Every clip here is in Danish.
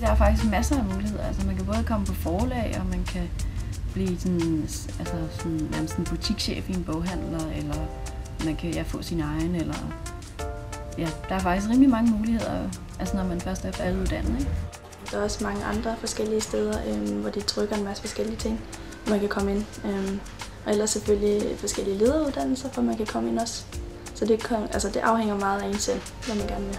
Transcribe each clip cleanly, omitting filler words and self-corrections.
Der er faktisk masser af muligheder. Altså, man kan både komme på forlag, og man kan blive nærmest en butikschef i en boghandler, eller man kan få sin egen, eller ja, der er faktisk rimelig mange muligheder, altså når man først er færdiguddannet, ikke? Der er også mange andre forskellige steder, hvor de trykker en masse forskellige ting, hvor man kan komme ind. Og ellers selvfølgelig forskellige lederuddannelser, hvor man kan komme ind også. Så det afhænger meget af en selv, hvad man gerne vil.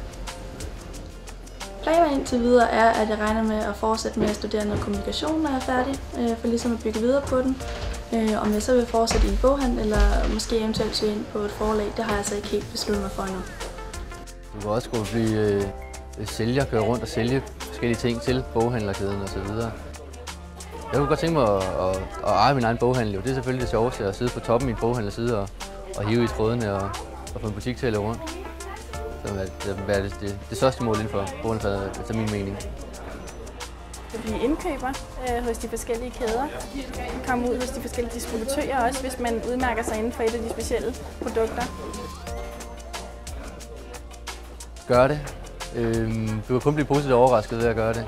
Planer indtil videre er, at jeg regner med at fortsætte med at studere noget kommunikation, når jeg er færdig, for ligesom at bygge videre på den. Om jeg så vil fortsætte i en boghandel, eller måske eventuelt søge ind på et forlag, det har jeg altså ikke helt besluttet mig for endnu. Du kan også kunne blive sælger, køre rundt og sælge forskellige ting til boghandlerkæden osv. Jeg kunne godt tænke mig at eje min egen boghandel. Det er selvfølgelig det sjoveste at sidde på toppen i en boghandlerside og hive i trådene og få en butik til at løbe rundt. Det er det største mål inden for boghandel, efter min mening. At blive indkøber hos de forskellige kæder, komme ud hos de forskellige distributører også, hvis man udmærker sig inden for et af de specielle produkter. Gør det. Du kan kun blive positivt overrasket ved at gøre det.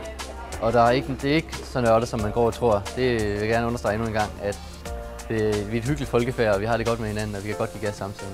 Og det er ikke så nørdet, som man går og tror. Det vil jeg gerne understrege endnu en gang, at vi er et hyggeligt folkefærd, og vi har det godt med hinanden, og vi kan godt give gas samtidig.